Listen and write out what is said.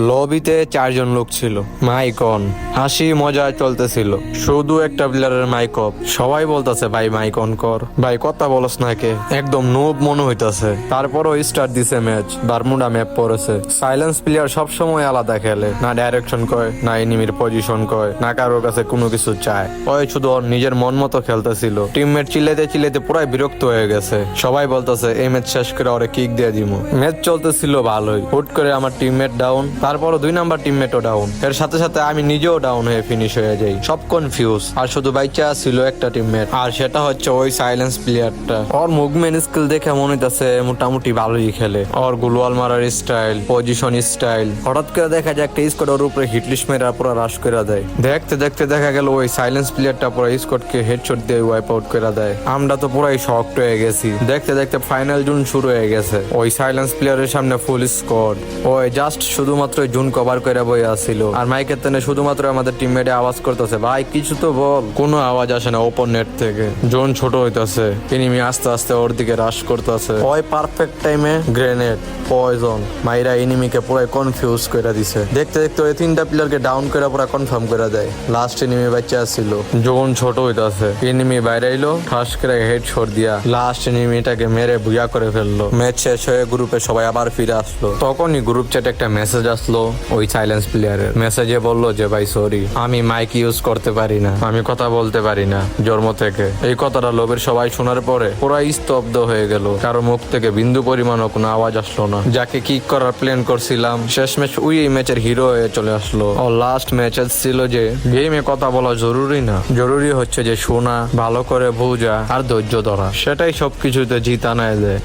লবিতে 4 জন লোক ছিল। মাইক অন, হাসি মজা চলতেছিল। শুধু একটা প্লেয়ারের মাইক অফ। সবাই বলতেছে ভাই মাইক অন কর, ভাই কথা বলস না কে, একদম নোব মনে হইতাছে। তারপরও স্টার্ট দিছে ম্যাচ। বারমুডা ম্যাপ পড়েছে। সাইলেন্স প্লেয়ার সবসময় আলাদা খেলে, না ডাইরেকশন কয়, না এনিমির পজিশন কয়, না কারোর কাছে কোনো কিছু চায়। ওই শুধু ওর নিজের মন মতো খেলতেছিল। টিমমেট চিল্লাইতে চিল্লাইতে পুরাই বিরক্ত হয়ে গেছে। সবাই বলতেছে এই ম্যাচ শেষ করে ওরে কিক দিয়ে দিমু। ম্যাচ চলতেছিল ভালোই, হুট করে আমার টিমমেট ডাউন, তারপরও 2 নাম্বার টিমমেটও ডাউন। এর সাথে সাথে আমি নিজেও ডাউন হয়ে ফিনিশ হয়ে যাই। সব কনফিউজ, আর শুধু বাইচা ছিল একটা টিমমেট, আর সেটা হচ্ছে ওই সাইলেন্স প্লেয়ারটা। ওর মুভমেন্ট স্কিল দেখে মনে হইতাছে মোটামুটি ভালোই খেলে। ওর গুলওয়াল মারার স্টাইল, পজিশন স্টাইল। হঠাৎ করে দেখা যায় একটা স্কোয়াড ওর উপরে হিটলিস্ট মেরা পুরো রাশ করে দেয়। দেখতে দেখতে দেখা গেল ওই সাইলেন্স প্লেয়ারটা পুরো স্কোয়াডকে হেডশট দিয়ে ওয়াইপ আউট করে দেয়। আমরা তো পুরাই শকড হয়ে গেছি। দেখতে দেখতে ফাইনাল জুন শুরু হয়ে গেছে। ওই সাইলেন্স প্লেয়ারের সামনে ফুল স্কোয়াড। ওই জাস্ট শুধুমাত্র জুন কভার করে বই আসছিল, আর মাইকের তেনে শুধুমাত্র আমাদের টিমমেটে আওয়াজ করতেছে ভাই কিছু তো বল। কোনো আওয়াজ আসে না ওপর নেট থেকে। জোন ছোট হইতাছে, এনিমি আস্তে আস্তে ওর দিকে রাশ করতেছে। ওই পারফেক্ট টাইমে গ্রেনেড, পয়জন মাইরা এনিমিকে পুরো কনফিউজ করে দিছে। দেখতে দেখতে ওই 3টা প্লেয়ারকে ডাউন করে পুরো কনফার্ম করে দেয়। লাস্ট এনিমি বাচ্চা আসছিল। জোন ছোট হইতাছে, এনিমি বাইরে আইলো, ঠাস করে হেডশট দিয়া লাস্ট এনিমিটাকে মেরে বুয়া করে ফেললো। ম্যাচ শেষ হয়ে গ্রুপে সবাই আবার ফিরে আসলো। তখনই গ্রুপ চ্যাটে একটা মেসেজ আসলো ওই সাইলেন্স প্লেয়ারের। মেসেজে বললো যে ভাই সরি, আমি মাইক ইউজ করতে পারি না, আমি কথা বলতে পারি না জন্ম থেকে। এই কথাটা লোবের সবাই শোনার পরে পুরো স্তব্ধ হয়ে গেল। কারো মুখ থেকে বিন্দু পরিমাণও কোনো আওয়াজ আসলো না। যাকে কিক করার প্ল্যান করছিলাম শেষ ম্যাচ ওই এই ম্যাচের হিরো হয়ে চলে আসলো। ও লাস্ট ম্যাচে ছিল যে গেমে কথা বলা জরুরি না, জরুরি হচ্ছে যে শোনা, ভালো করে বোঝা আর ধৈর্য ধরা। সেটাই সবকিছুতে জিতা নেয় দেয়।